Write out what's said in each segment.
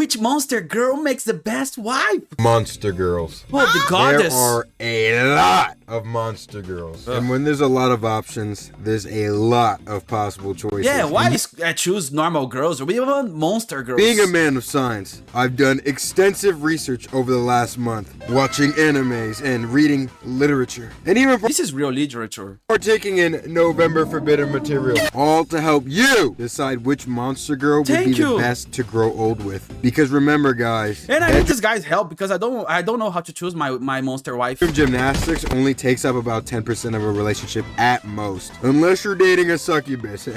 Which monster girl makes the best wife? Monster girls. Oh, the goddess. There are a lot of monster girls. And when there's a lot of options, there's a lot of possible choices. Yeah, why choose normal girls? We want monster girls. Being a man of science, I've done extensive research over the last month, watching animes and reading literature, and even this is real literature. Partaking in November Forbidden material, all to help you decide which monster girl would be the best to grow old with. Because remember, guys, and I need this guy's help because I don't know how to choose my monster wife. Gymnastics only takes up about 10% of a relationship at most, unless you're dating a succubus,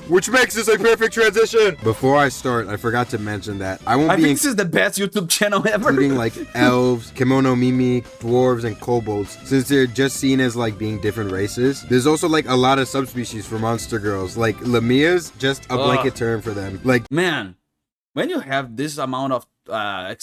which makes this a perfect transition. Before I start, I forgot to mention that I think this is the best YouTube channel ever. Including like elves, kimono mimi, dwarves, and kobolds, since they're just seen as like being different races. There's also like a lot of subspecies for monster girls, like Lamia's just a blanket term for them. Like, man, when you have this amount of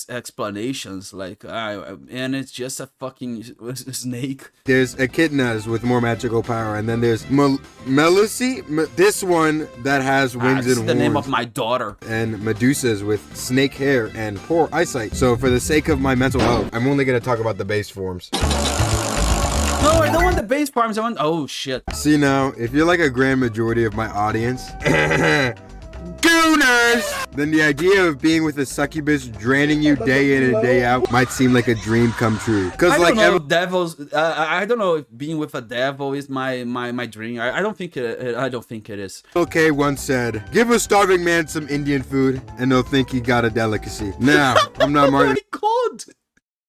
explanations, like, and it's just a fucking snake. There's echidnas with more magical power, and then there's Melusi, this one that has wings and horns. The name of my daughter. And Medusas with snake hair and poor eyesight. So for the sake of my mental health, I'm only going to talk about the base forms. No, I don't want the base forms. I want... Oh, shit. See now, if you're like a grand majority of my audience... Gooners! Then the idea of being with a succubus draining you day in and day out might seem like a dream come true. Cause I don't know if being with a devil is my dream. I don't think it is. Okay, once said, give a starving man some Indian food and they'll think he got a delicacy. Now, I'm not Martin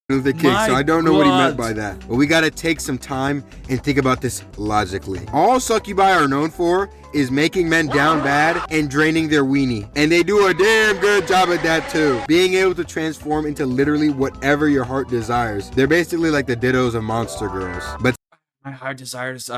Luther King, so I don't know what he meant by that. But we gotta take some time and think about this logically. All succubi are known for is making men down bad and draining their weenie. And they do a damn good job at that too. Being able to transform into literally whatever your heart desires. They're basically like the dittos of monster girls. But my heart desires,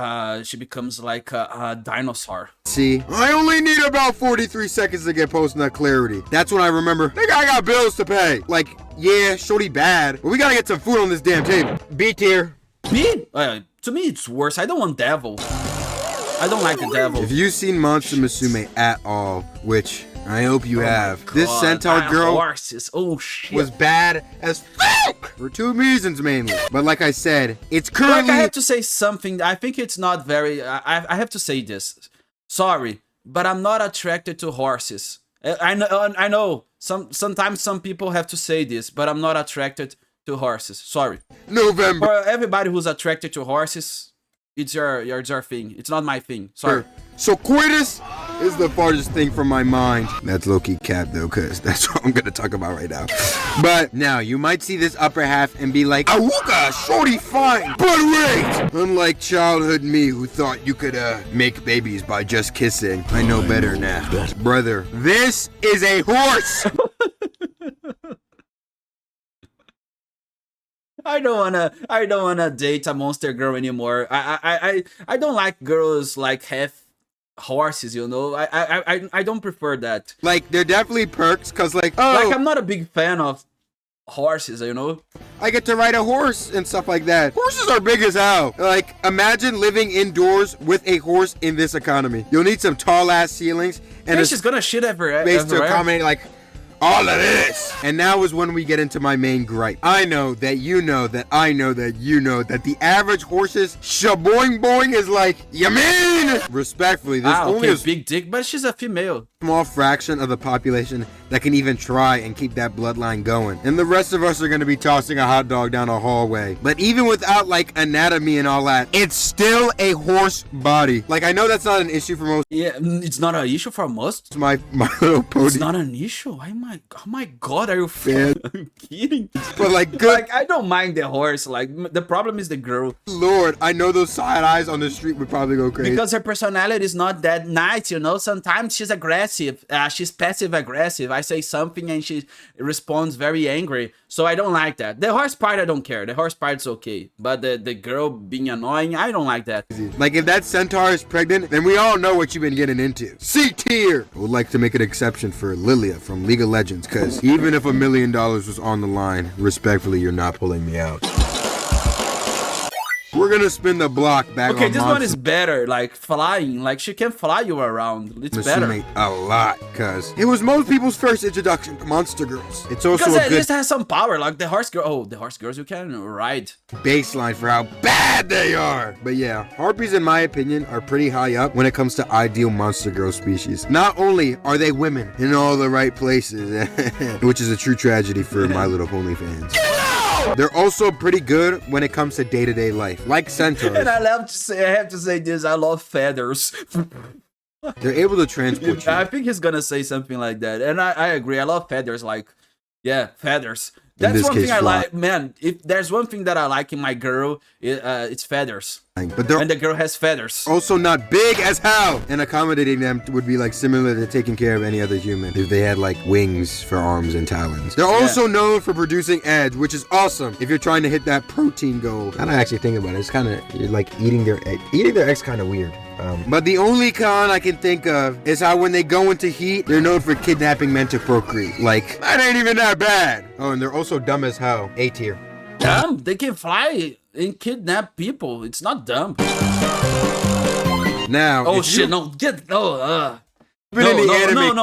she becomes like a dinosaur. See, I only need about 43 seconds to get post-nut clarity. That's when I remember, nigga, I got bills to pay. Like, yeah, shorty bad, but we gotta get some food on this damn table. B tier. B? To me, it's worse. I don't want devil. I don't like the devil. If you've seen Monster Musume at all, which I hope you have, this centaur girl was bad as fuck for two reasons mainly. But like I said, it's currently... Like, I have to say something. I think it's not very... I have to say this. Sorry, but I'm not attracted to horses. I know. Sometimes some people have to say this, but I'm not attracted to horses. Sorry. November. For everybody who's attracted to horses, it's your thing. It's not my thing. Sorry. So coitus is the farthest thing from my mind. That's low-key cap though, cause that's what I'm gonna talk about right now. But now you might see this upper half and be like, Awooga, shorty fine, but wait! Unlike childhood me who thought you could make babies by just kissing. I know better now. Brother, this is a horse! I don't wanna date a monster girl anymore. I don't like girls like half horses, you know. I don't prefer that. Like, they're definitely perks, cause like I'm not a big fan of horses, you know. I get to ride a horse and stuff like that. Horses are big as hell. Like, imagine living indoors with a horse in this economy. You'll need some tall ass ceilings and it's just gonna shit everywhere. Space to accommodate like all of this. And now is when we get into my main gripe. I know that you know that I know that you know that the average horse's shaboing boing is like, you mean? Respectfully, there's only a big dick, but she's a female. Small fraction of the population that can even try and keep that bloodline going. And the rest of us are going to be tossing a hot dog down a hallway. But even without like anatomy and all that, it's still a horse body. Like, I know that's not an issue for most. Yeah, it's not an issue for most. It's my Little Pony. It's not an issue. Oh my god, are you kidding? But like, good. Like, I don't mind the horse. Like, the problem is the girl. Lord, I know those side eyes on the street would probably go crazy. Because her personality is not that nice, you know. Sometimes she's aggressive. She's passive aggressive. I say something and she responds very angry. So I don't like that. The horse part, I don't care. The horse part's okay. But the girl being annoying, I don't like that. Like, if that centaur is pregnant, then we all know what you've been getting into. C tier! I would like to make an exception for Lilia from League of Legends, because even if $1 million was on the line, respectfully, you're not pulling me out. We're gonna spin the block back on Okay, this one Monster. is better, like flying. Like she can fly you around. It's better. A lot, cause it was most people's first introduction to Monster Girls. It's also Because a at good least has some power, like the horse girl. Oh, the horse girls you can ride. baseline for how bad they are. But yeah, harpies in my opinion are pretty high up when it comes to ideal Monster Girl species. Not only are they women in all the right places, which is a true tragedy for My Little Pony fans. They're also pretty good when it comes to day-to-day life, like centaurs. And I have to say this, I love feathers. They're able to transport you. I think he's gonna say something like that. And I agree, I love feathers, like, yeah, feathers. That's one thing I like, man. If there's one thing that I like in my girl, it's feathers. But they're and the girl has feathers. Also not big as hell, and accommodating them would be like similar to taking care of any other human if they had like wings for arms and talons. They're also known for producing eggs, which is awesome if you're trying to hit that protein goal. Now that I actually think about it, it's kind of like eating their eggs kind of weird. But the only con I can think of is how when they go into heat, they're known for kidnapping men to procreate. Like, that ain't even that bad. Oh, and they're also dumb as hell. A tier. Dumb? They can fly and kidnap people. It's not dumb. Now, oh shit! No,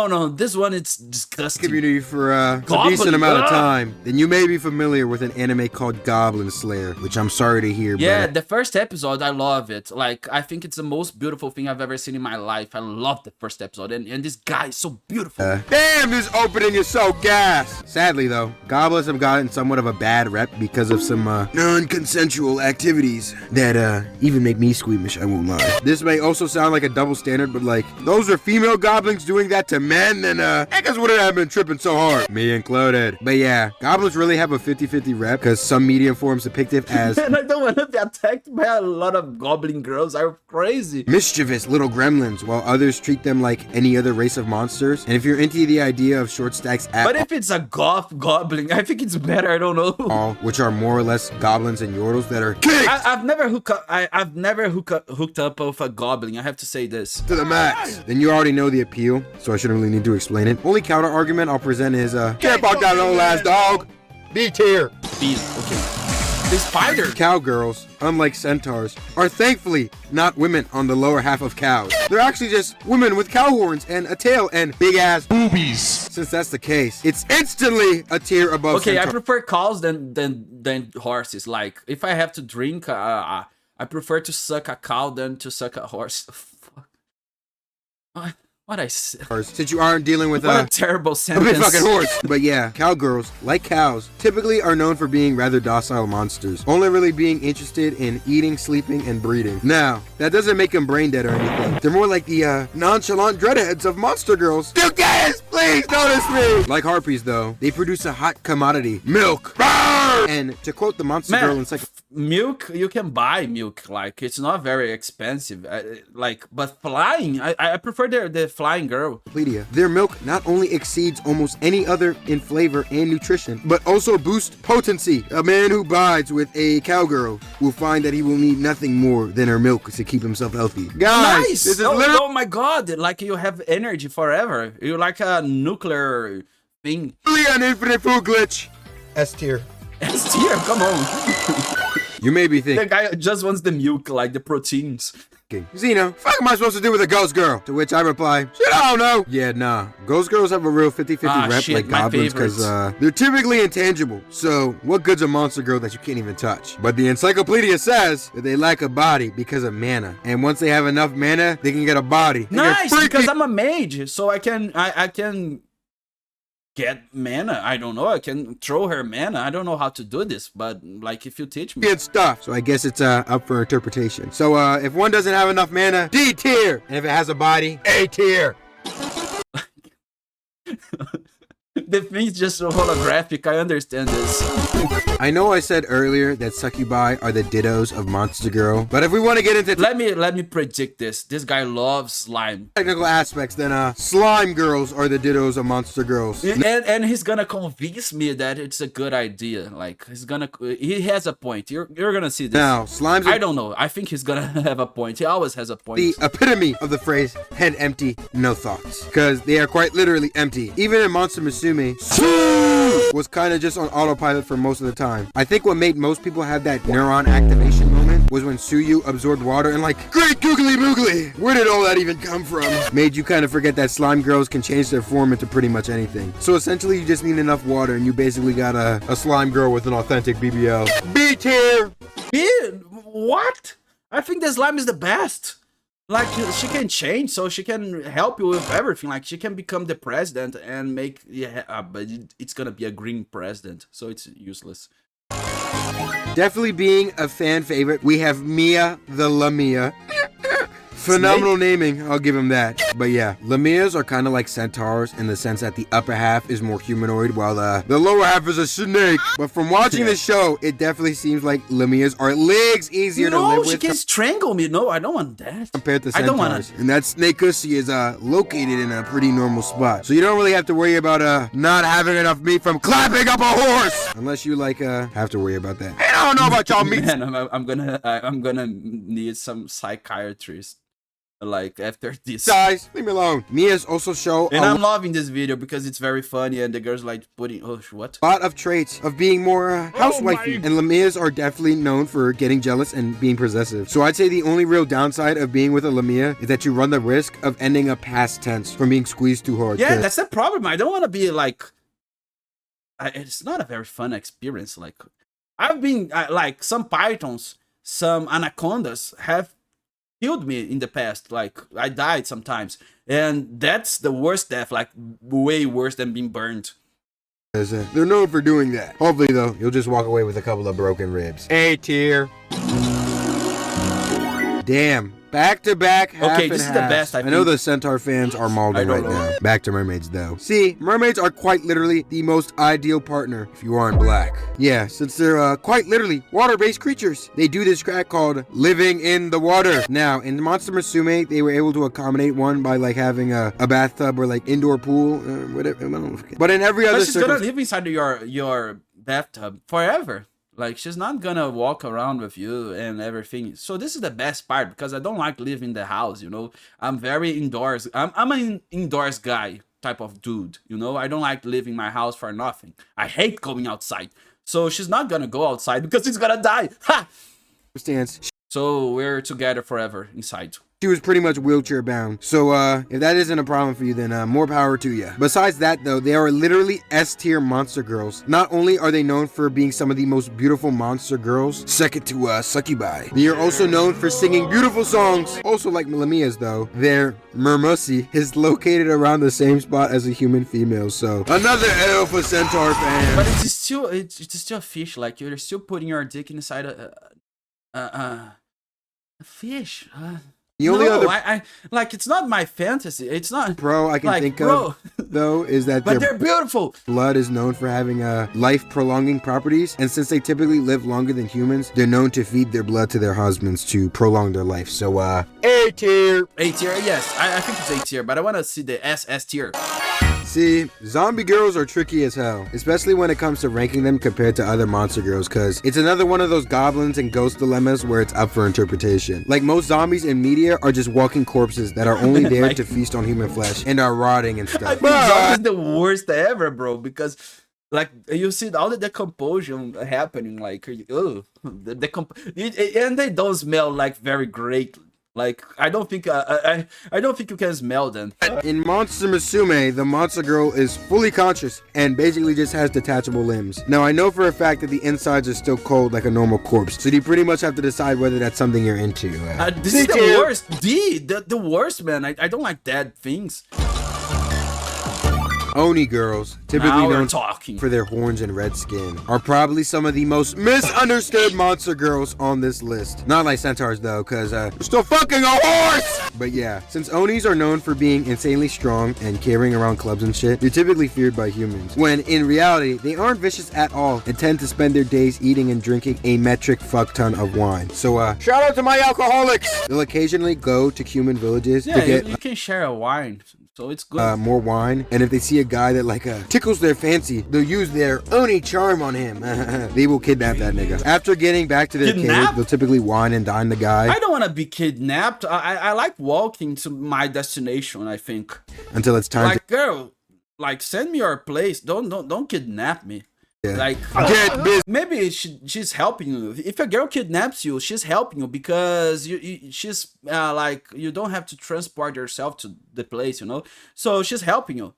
no. This one, it's disgusting. Community for a decent amount of time, then you may be familiar with an anime called Goblin Slayer, which I'm sorry to hear. Yeah, the first episode, I love it. Like, I think it's the most beautiful thing I've ever seen in my life. I love the first episode, and this guy is so beautiful. Damn, this opening is so gas. Sadly, though, goblins have gotten somewhat of a bad rep because of some non-consensual activities that even make me squeamish. I won't lie. This may also sound like a double standard, but like, those are female goblins doing that to men, then niggas wouldn't have been tripping so hard, me included. But yeah, goblins really have a 50-50 rep because some media forums depict it as and I don't want to be attacked by a lot of goblin girls. Are crazy, mischievous little gremlins, while others treat them like any other race of monsters. And if you're into the idea of short stacks but if it's a goth goblin, I think it's better. I don't know. All, which are more or less goblins and yordles that are kicked. I've never hooked up with a goblin. I have to say this to the max. Then you already know the appeal, so I shouldn't really need to explain it. Only counter argument I'll present is get about that little ass dog. B tier. B. Okay. The spider. Cowgirls, unlike centaurs, are thankfully not women on the lower half of cows. They're actually just women with cow horns and a tail and big ass boobies. Since that's the case, it's instantly a tier above. Okay, I prefer cows than horses. Like, if I have to drink, I prefer to suck a cow than to suck a horse. What I said. Since you aren't dealing with what a terrible sentence. A big fucking horse. But yeah, cowgirls, like cows, typically are known for being rather docile monsters, only really being interested in eating, sleeping, and breeding. Now, that doesn't make them brain dead or anything. They're more like the nonchalant dreadheads of Monster Girls. You guys, please notice me. Like harpies, though, they produce a hot commodity, milk. And to quote the Monster Girl in milk, you can buy milk, like it's not very expensive, but flying, I prefer the flying girl. Their milk not only exceeds almost any other in flavor and nutrition, but also boosts potency. A man who bides with a cowgirl will find that he will need nothing more than her milk to keep himself healthy. Guys, nice. This is oh my god, like you have energy forever. You're like a nuclear thing. Really an infinite food glitch. S tier. S tier, come on. You may be thinking the guy just wants the milk, like the proteins. Xeno, fuck am I supposed to do with a ghost girl? To which I reply, shit, I don't know. Yeah, nah. Ghost girls have a real 50-50 rep like goblins because they're typically intangible. So what good's a monster girl that you can't even touch? But the encyclopedia says that they lack a body because of mana. And once they have enough mana, they can get a body. Nice, because I'm a mage, so I can get mana. I don't know. I can throw her mana. I don't know how to do this, but like if you teach me. Good stuff. So I guess it's up for interpretation. So if one doesn't have enough mana, D tier. And if it has a body, A tier. The thing's just so holographic. I understand this. I know I said earlier that succubi are the dittos of Monster Girl, but if we want to get into let me predict this. This guy loves slime. Technical aspects, then slime girls are the dittos of Monster Girls. And he's gonna convince me that it's a good idea. Like he has a point. You're gonna see this. Now, slimes I don't know. I think he's gonna have a point. He always has a point. The epitome of the phrase head empty, no thoughts. Because they are quite literally empty. Even in Monster Musume, was kind of just on autopilot for most of the time. I think what made most people have that neuron activation moment was when Suyu absorbed water and like, great googly boogly, where did all that even come from? Made you kind of forget that slime girls can change their form into pretty much anything. So essentially you just need enough water and you basically got a slime girl with an authentic BBL. B tier! What? I think the slime is the best. Like, she can change, so she can help you with everything. Like, she can become the president and make... Yeah, but it's gonna be a green president, so it's useless. Definitely being a fan favorite, we have Mia the Lamia. Phenomenal naming, I'll give him that. But yeah, Lamias are kind of like centaurs in the sense that the upper half is more humanoid while the lower half is a snake. But from watching the show, it definitely seems like Lamias are legs easier to live with. No, she can strangle me. No, I don't want that. Compared to centaurs. I don't want it. And that snake pussy is located in a pretty normal spot. So you don't really have to worry about not having enough meat from clapping up a horse. Unless you like have to worry about that. Hey, I don't know about y'all meat. Man, I'm gonna need some psychiatrist. Like after this, guys, leave me alone. Mia's also show, and I'm loving this video because it's very funny, and the girls like putting what a lot of traits of being more housewifey. And Lamias are definitely known for getting jealous and being possessive. So I'd say the only real downside of being with a Lamia is that you run the risk of ending up past tense from being squeezed too hard. Yeah, that's the problem. I don't want to be like. It's not a very fun experience. Like I've been like some pythons, some anacondas have killed me in the past. Like I died sometimes, and that's the worst death, like way worse than being burned. They're known for doing that. Hopefully though, you'll just walk away with a couple of broken ribs. A tier. Damn. Back to back. Okay, this is the best. I know the centaur fans are mauling right now. Back to mermaids though. See, mermaids are quite literally the most ideal partner if you aren't black. Yeah, since they're quite literally water-based creatures. They do this crack called living in the water. Now, in Monster Musume, they were able to accommodate one by like having a bathtub or like indoor pool, whatever. But in every other she's gonna live inside your bathtub forever. Like, she's not gonna walk around with you and everything. So this is the best part, because I don't like living in the house, you know. I'm very indoors. I'm an indoors guy type of dude, you know. I don't like leaving my house for nothing. I hate going outside. So she's not gonna go outside because she's gonna die. Ha! Understands. So we're together forever inside. She was pretty much wheelchair bound. So if that isn't a problem for you, then more power to you. Besides that though, they are literally S-tier monster girls. Not only are they known for being some of the most beautiful monster girls, second to succubi, they are also known for singing beautiful songs. Also like Lamias though, their mermussy is located around the same spot as a human female. So another L for centaur fans. But it's still a fish. Like, you're still putting your dick inside a fish. The only other I like, it's not my fantasy. It's not. Bro, I can like, think of though is that but they're beautiful. Blood is known for having life prolonging properties, and since they typically live longer than humans, they're known to feed their blood to their husbands to prolong their life. So A tier. A tier, yes. I think it's A tier, but I want to see the S tier. See, zombie girls are tricky as hell, especially when it comes to ranking them compared to other monster girls, cause it's another one of those goblins and ghost dilemmas where it's up for interpretation. Like, most zombies in media are just walking corpses that are only there to feast on human flesh and are rotting and stuff. I think zombies the worst ever, bro, because like, you see all the decomposition happening, like, ugh, and they don't smell like very great. Like, I don't think you can smell them. In Monster Musume, the monster girl is fully conscious and basically just has detachable limbs. Now, I know for a fact that the insides are still cold like a normal corpse, so you pretty much have to decide whether that's something you're into. This is the worst. The worst, man. I don't like dead things. Oni girls, typically known for their horns and red skin, are probably some of the most misunderstood monster girls on this list. Not like centaurs though, cause they're still fucking a horse! But yeah, since Onis are known for being insanely strong and carrying around clubs and shit, they're typically feared by humans. When in reality, they aren't vicious at all and tend to spend their days eating and drinking a metric fuck ton of wine. So shout out to my alcoholics! They'll occasionally go to human villages to get you can share a wine. So it's good. More wine, and if they see a guy that like tickles their fancy, they'll use their Oni charm on him. They will kidnap that nigga. After getting back to their cave, they'll typically wine and dine the guy. I don't want to be kidnapped. I like walking to my destination, I think. Until it's time like, girl, like, send me your place. Don't kidnap me. Yeah. Like, maybe she's helping you. If a girl kidnaps you, she's helping you because she's like, you don't have to transport yourself to the place, you know. So she's helping you.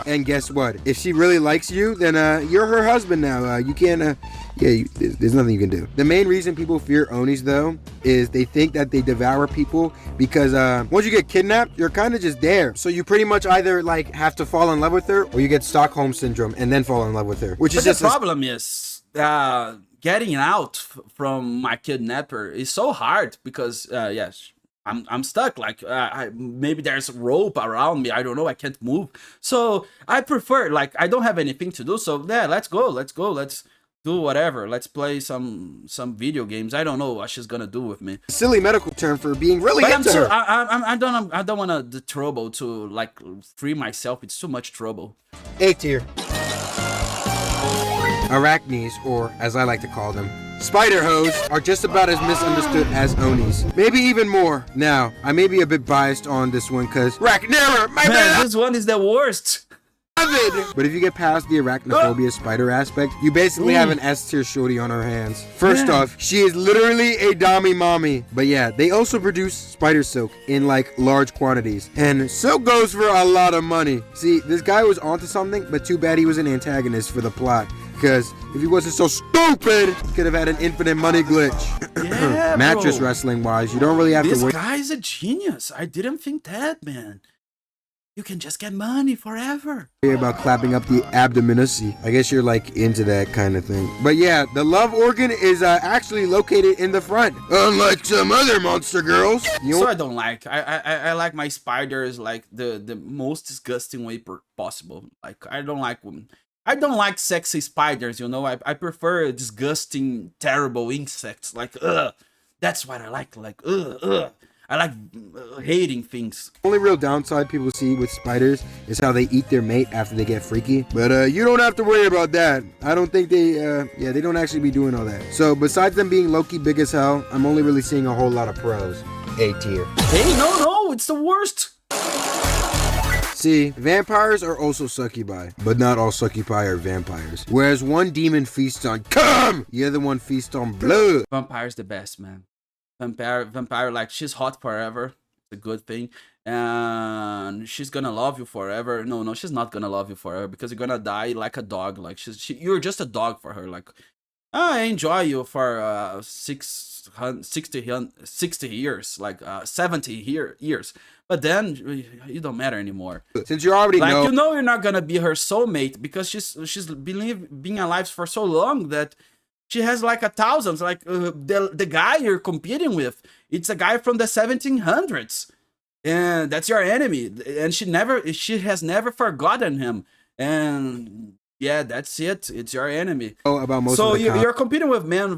And guess what? If she really likes you, then you're her husband now. You can't. There's nothing you can do. The main reason people fear Onis, though, is they think that they devour people because once you get kidnapped, you're kind of just there. So you pretty much either like have to fall in love with her, or you get Stockholm syndrome and then fall in love with her. Which is just the problem is getting out from my kidnapper is so hard because yes. I'm stuck. Like maybe there's a rope around me. I don't know. I can't move. So I prefer, like, I don't have anything to do. So yeah, let's go. Let's do whatever. Let's play some video games. I don't know what she's gonna do with me. Silly medical term for being really into her. I don't want the trouble to like free myself. It's too much trouble. A tier. Arachnes, or as I like to call them, spider hoes, are just about as misunderstood as Onis. Maybe even more. Now, I may be a bit biased on this one because this one is the worst. But if you get past the arachnophobia spider aspect, you basically have an S tier shorty on her hands. First off, she is literally a dami mommy. But yeah, they also produce spider silk in like large quantities. And silk goes for a lot of money. See, this guy was onto something, but too bad he was an antagonist for the plot. Because if he wasn't so stupid, he could have had an infinite money glitch. Yeah, mattress wrestling wise, you don't really have to wait. This guy's a genius. I didn't think that, man. You can just get money forever. About clapping up the abdominacy. I guess you're like into that kind of thing. But yeah, the love organ is actually located in the front, unlike some other monster girls. So I don't like. I like my spiders like the most disgusting way possible. Like I don't like sexy spiders. You know, I prefer disgusting, terrible insects. Like that's what I like. Like I like hating things. Only real downside people see with spiders is how they eat their mate after they get freaky. But you don't have to worry about that. I don't think they don't actually be doing all that. So besides them being low-key big as hell, I'm only really seeing a whole lot of pros. A tier. Hey, no, it's the worst. See, vampires are also succubi, but not all succubi are vampires. Whereas one demon feasts on cum, the other one feasts on blood. Vampire's the best, man. Vampire, like, she's hot forever. It's a good thing. And she's gonna love you forever. No, she's not gonna love you forever because you're gonna die like a dog. Like, you're just a dog for her. Like, I enjoy you for 60 years, like 70 years. But then you don't matter anymore. Since you already know, you know, you're not gonna be her soulmate because she's being alive for so long that she has like 1,000. Like the guy you're competing with, it's a guy from the 1700s, and that's your enemy. And she has never forgotten him. And yeah, that's it. It's your enemy. About most so of the you're competing with men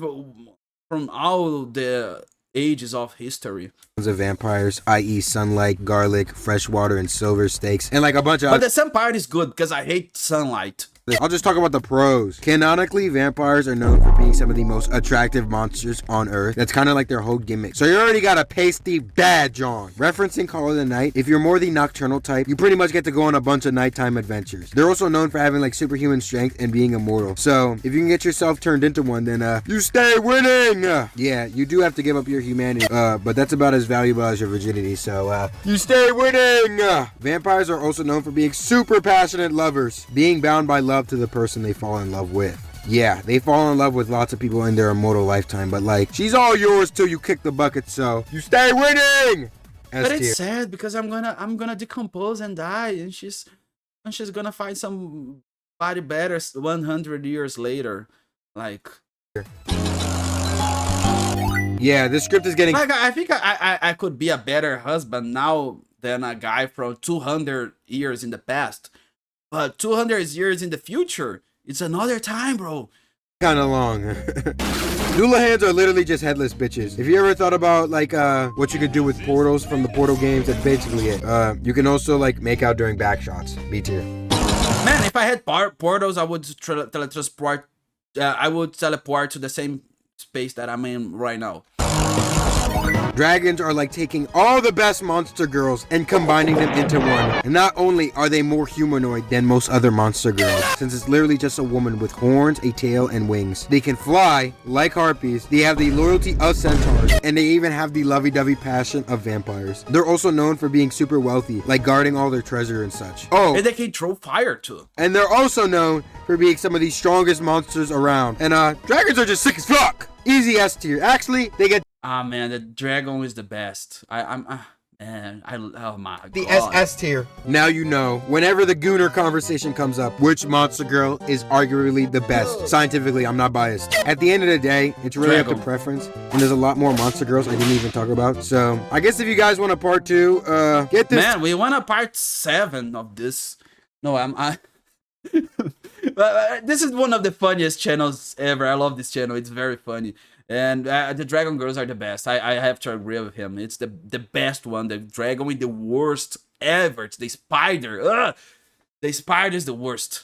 from all the ages of history. Of vampires, i.e. sunlight, garlic, fresh water, and silver steaks, and like a bunch of. But the sun part is good because I hate sunlight. I'll just talk about the pros. Canonically, vampires are known for being some of the most attractive monsters on Earth. That's kind of like their whole gimmick. So you already got a pasty badge on. Referencing Call of the Night, if you're more the nocturnal type, you pretty much get to go on a bunch of nighttime adventures. They're also known for having like superhuman strength and being immortal. So if you can get yourself turned into one, then you stay winning. Yeah, you do have to give up your humanity, but that's about as valuable as your virginity. So you stay winning. Vampires are also known for being super passionate lovers, being bound by love to the person they fall in love with. Yeah, they fall in love with lots of people in their immortal lifetime, but like, she's all yours till you kick the bucket, so you stay winning. But it's sad because I'm gonna decompose and die, and she's gonna find somebody better 100 years later. Like, yeah, this script is getting. Like, I think I could be a better husband now than a guy from 200 years in the past. But 200 years in the future, it's another time, bro. Kind of long. Doula are literally just headless bitches. If you ever thought about like what you could do with portals from the Portal games, that's basically it. You can also like make out during back shots. B tier. Man, if I had portals, I would teletransport. I would teleport to the same space that I'm in right now. Dragons are like taking all the best monster girls and combining them into one. And not only are they more humanoid than most other monster girls, since it's literally just a woman with horns, a tail, and wings. They can fly like harpies, they have the loyalty of centaurs, and they even have the lovey-dovey passion of vampires. They're also known for being super wealthy, like guarding all their treasure and such. Oh, and they can throw fire too. And they're also known for being some of the strongest monsters around. And dragons are just sick as fuck. Easy S tier. Actually, they get Man, the dragon is the best. Oh my god. The SS tier. Now you know, whenever the Gooner conversation comes up, which monster girl is arguably the best. Scientifically, I'm not biased. At the end of the day, it's really up to preference. And there's a lot more monster girls I didn't even talk about. So, I guess if you guys want a part 2, get this. Man, we want a part 7 of this. No, this is one of the funniest channels ever. I love this channel. It's very funny. And the Dragon Girls are the best. I have to agree with him. It's the best one. The dragon with the worst ever. It's the spider. Ugh! The spider is the worst.